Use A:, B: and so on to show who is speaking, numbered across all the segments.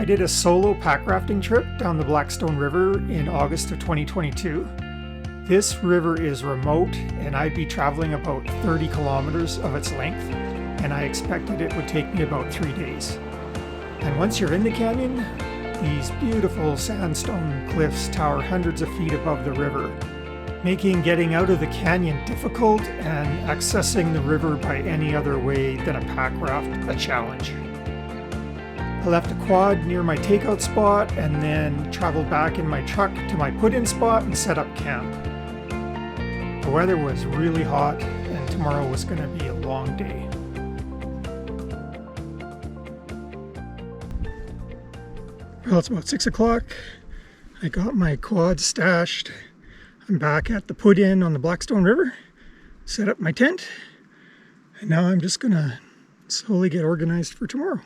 A: I did a solo pack rafting trip down the Blackstone River in August of 2022. This river is remote and I'd be traveling about 30 kilometers of its length, and I expected it would take me about 3 days. And once you're in the canyon, these beautiful sandstone cliffs tower hundreds of feet above the river, making getting out of the canyon difficult and accessing the river by any other way than a pack raft a challenge. I left a quad near my takeout spot and then traveled back in my truck to my put-in spot and set up camp. The weather was really hot and tomorrow was going to be a long day. Well, it's about 6 o'clock. I got my quad stashed. I'm back at the put-in on the Blackstone River, set up my tent, and now I'm just going to slowly get organized for tomorrow.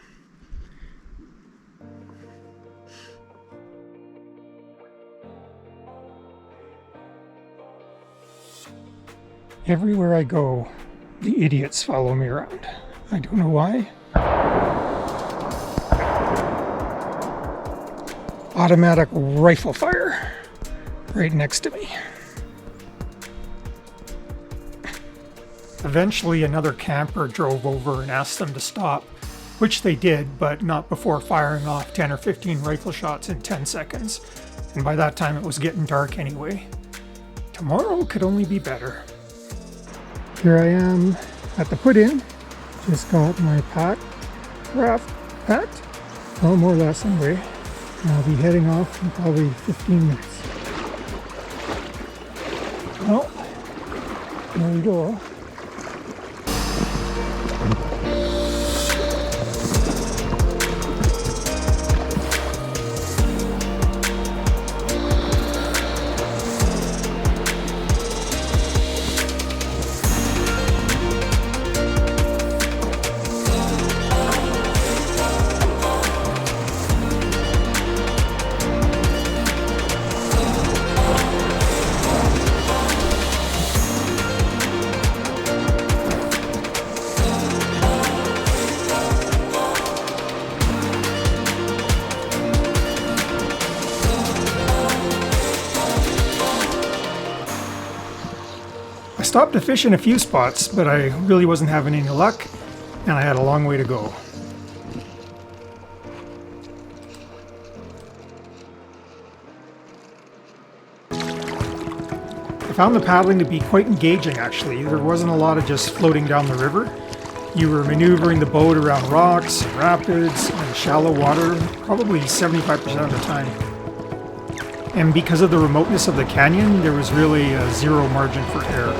A: Everywhere I go, the idiots follow me around. I don't know why. Automatic rifle fire right next to me. Eventually another camper drove over and asked them to stop, which they did, but not before firing off 10 or 15 rifle shots in 10 seconds. And by that time it was getting dark anyway. Tomorrow could only be better. Here I am at the put-in. Just got my pack raft packed. Well, more or less anyway. I'll be heading off in probably 15 minutes. Well, there we go. I stopped to fish in a few spots, but I really wasn't having any luck, and I had a long way to go. I found the paddling to be quite engaging actually. There wasn't a lot of just floating down the river. You were maneuvering the boat around rocks and rapids and shallow water probably 75% of the time. And because of the remoteness of the canyon, there was really a zero margin for error.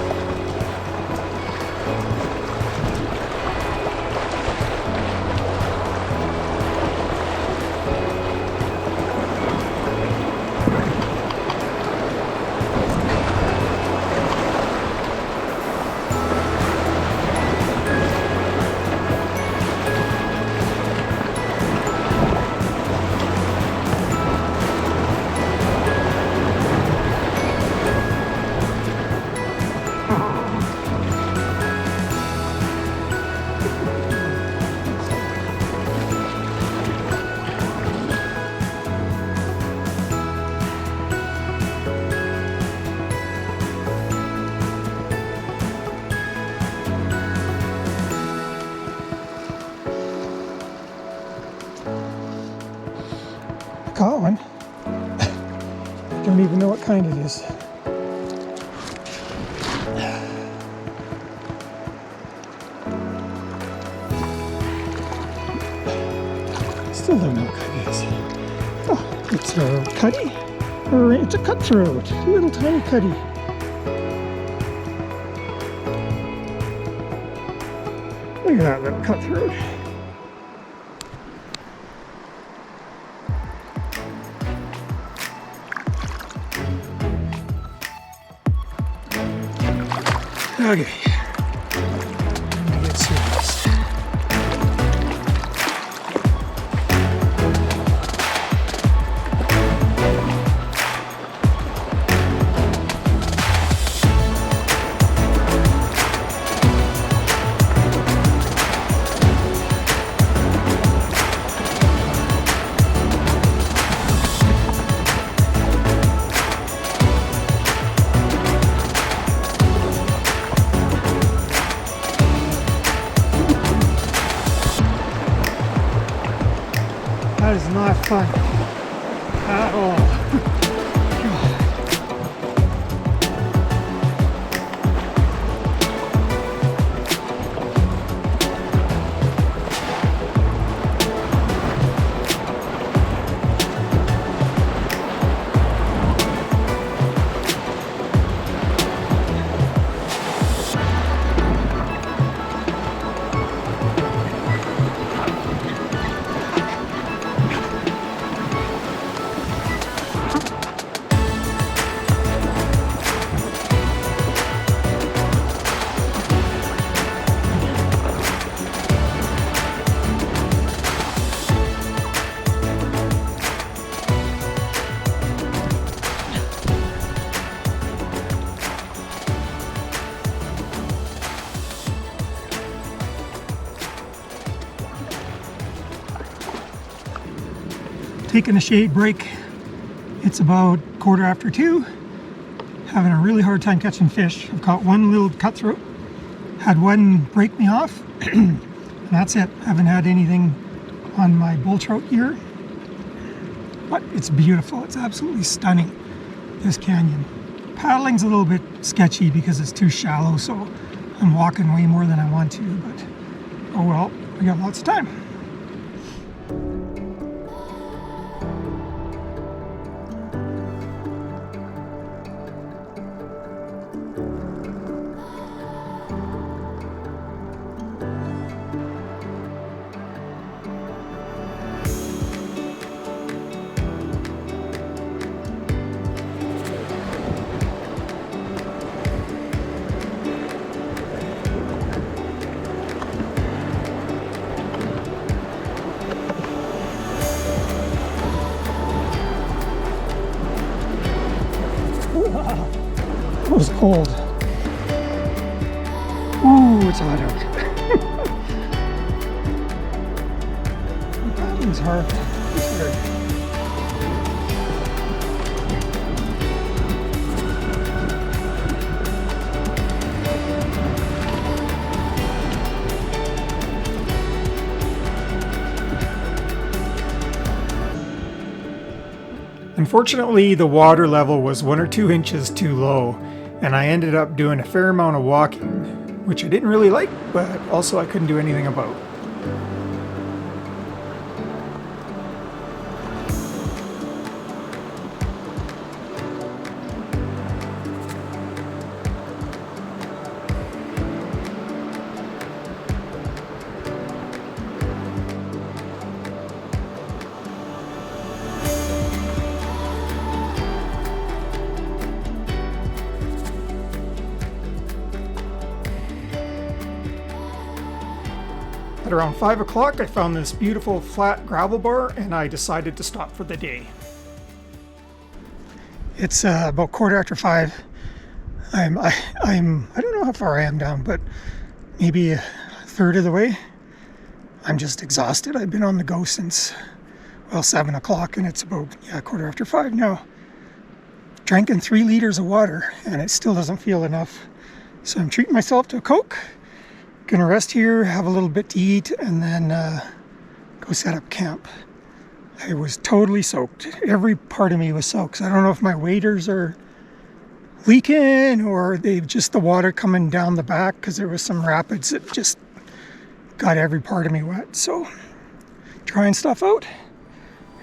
A: Caught one. Don't even know what kind it is. Still don't know what kind it is. Oh, it's a cutty, or it's a cutthroat. Little tiny cutty. Look at that little cutthroat. Okay, let me get serious. That is not fun at all. Taking a shade break. It's about 2:15. Having a really hard time catching fish. I've caught one little cutthroat. Had one break me off. And that's it. Haven't had anything on my bull trout gear. But it's beautiful. It's absolutely stunning, this canyon. Paddling's a little bit sketchy because it's too shallow, so I'm walking way more than I want to, but oh well, we got lots of time. It was cold. Ooh, it's hot out. That was hard. Unfortunately, the water level was 1 or 2 inches too low, and I ended up doing a fair amount of walking, which I didn't really like, but also I couldn't do anything about. At around 5 o'clock, I found this beautiful flat gravel bar and I decided to stop for the day. It's about 5:15. I don't know how far I am down, but maybe a third of the way. I'm just exhausted. I've been on the go since, well, 7 o'clock, and it's about 5:15 now. Drinking 3 liters of water and it still doesn't feel enough. So I'm treating myself to a Coke. Gonna rest here, have a little bit to eat, and then go set up camp. I was totally soaked. Every part of me was soaked. I don't know if my waders are leaking or they've just the water coming down the back because there was some rapids that just got every part of me wet. So trying stuff out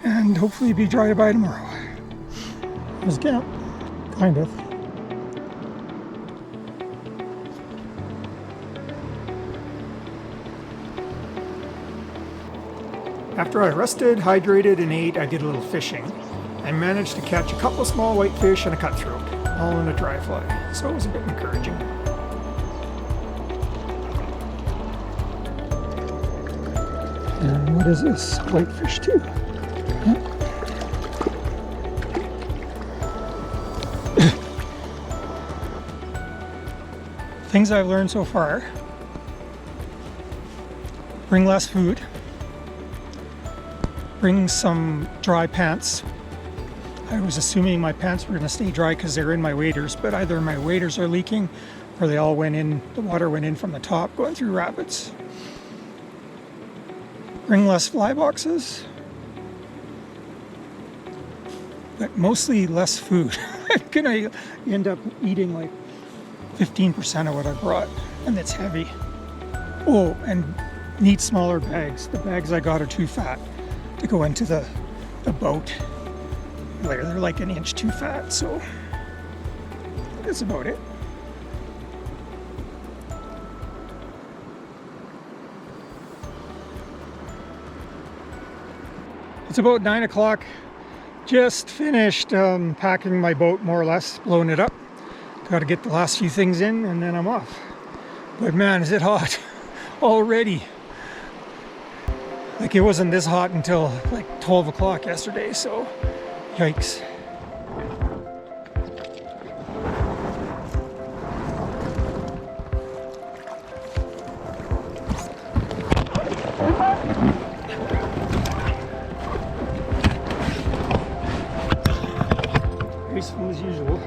A: and hopefully be dry by tomorrow. There's camp, kind of. After I rested, hydrated, and ate, I did a little fishing. I managed to catch a couple small whitefish and a cutthroat, all in a dry fly, so it was a bit encouraging. And what is this? Whitefish too. Yep. Things I've learned so far: bring less food. Bring some dry pants. I was assuming my pants were going to stay dry because they're in my waders, but either my waders are leaking or they all went in, the water went in from the top going through rapids. Bring less fly boxes. but mostly less food. I'm gonna end up eating like 15% of what I brought, and it's heavy. Oh, and need smaller bags. The bags I got are too fat to go into the boat. They're like an inch too fat, so that's about it. It's about 9 o'clock. Just finished packing my boat, more or less, blowing it up. Got to get the last few things in and then I'm off. But man, is it hot already. Like it wasn't this hot until like 12 o'clock yesterday, so yikes. Graceful as usual.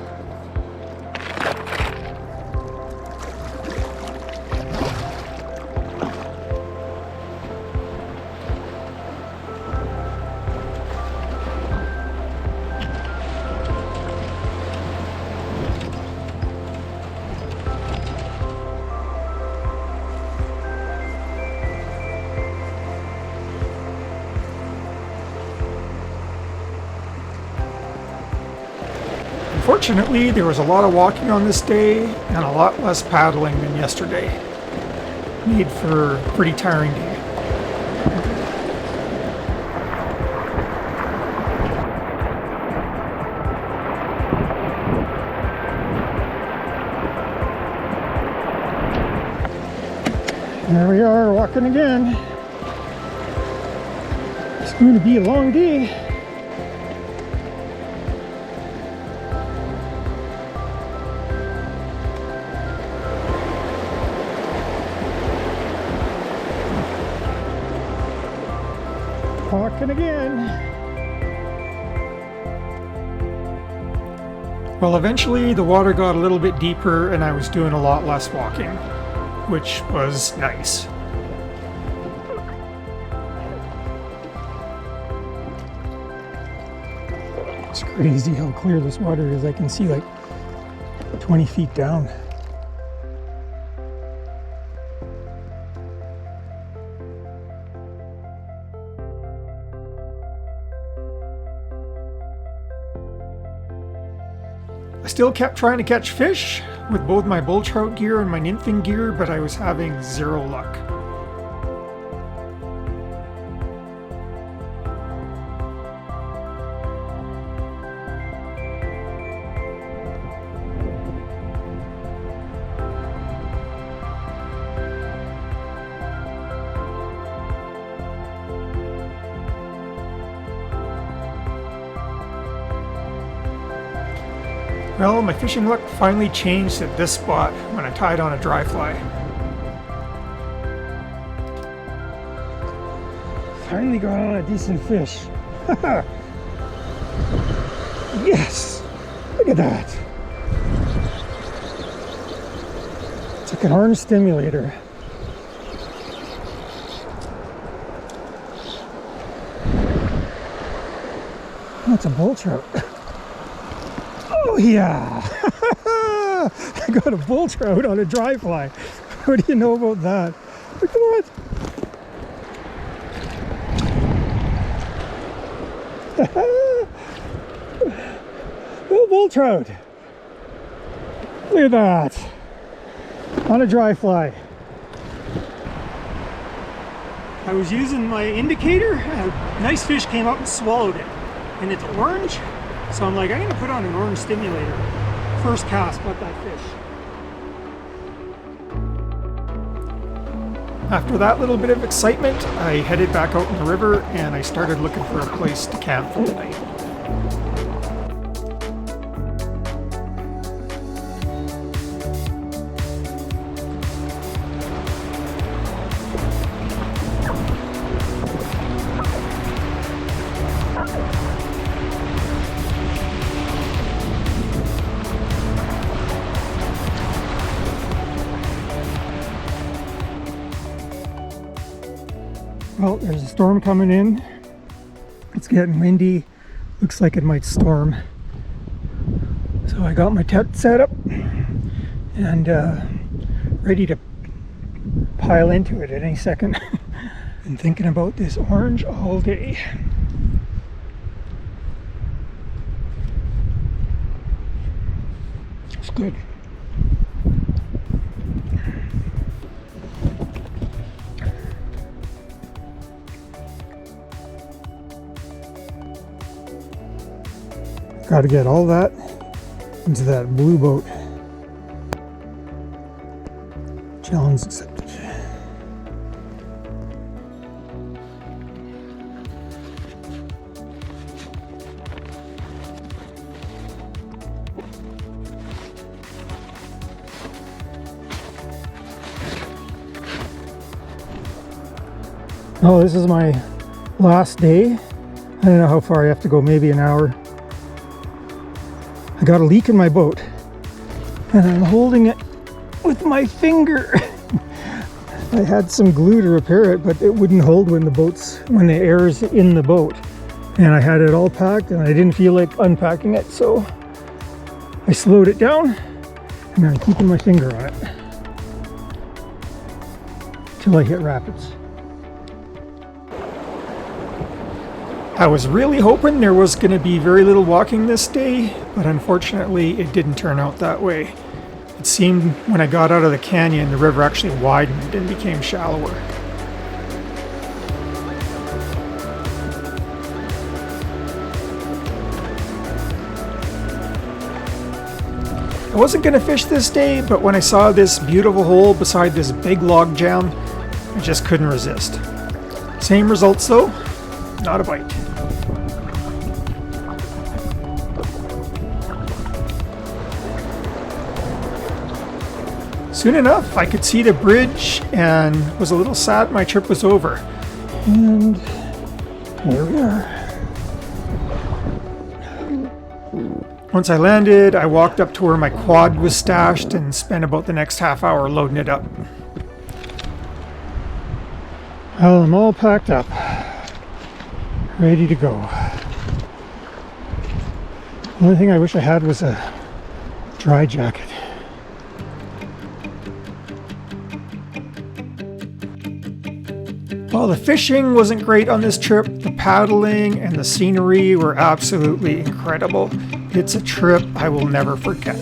A: Unfortunately, there was a lot of walking on this day and a lot less paddling than yesterday. Made for a pretty tiring day. There we are, walking again. It's going to be a long day. Walking again. Well, eventually the water got a little bit deeper and I was doing a lot less walking, which was nice. It's crazy how clear this water is. I can see like 20 feet down. I still kept trying to catch fish with both my bull trout gear and my nymphing gear, but I was having zero luck. Well, my fishing luck finally changed at this spot when I tied on a dry fly. Finally got on a decent fish. Yes! Look at that! It's like an orange stimulator. Oh, it's a bull trout. Oh yeah! I got a bull trout on a dry fly. What do you know about that? Look at that! Little bull trout. Look at that! On a dry fly. I was using my indicator, and a nice fish came up and swallowed it. And it's orange. So I'm like, I'm gonna put on an orange stimulator. First cast, got that fish. After that little bit of excitement, I headed back out in the river and I started looking for a place to camp for the night. Well, there's a storm coming in. It's getting windy. Looks like it might storm. So I got my tent set up and ready to pile into it at any second. Been thinking about this orange all day. It's good. Got to get all that into that blue boat. Challenge accepted. Oh, this is my last day. I don't know how far I have to go, maybe an hour. I got a leak in my boat and I'm holding it with my finger. I had some glue to repair it, but it wouldn't hold when the air's in the boat. And I had it all packed and I didn't feel like unpacking it, so I slowed it down and I'm keeping my finger on it till I hit rapids. I was really hoping there was going to be very little walking this day, but unfortunately it didn't turn out that way. It seemed when I got out of the canyon, the river actually widened and became shallower. I wasn't going to fish this day, but when I saw this beautiful hole beside this big log jam, I just couldn't resist. Same results though, not a bite. Soon enough, I could see the bridge and was a little sad my trip was over. And here we are. Once I landed, I walked up to where my quad was stashed and spent about the next half hour loading it up. Well, I'm all packed up, ready to go. The only thing I wish I had was a dry jacket. Well, the fishing wasn't great on this trip. The paddling and the scenery were absolutely incredible. It's a trip I will never forget.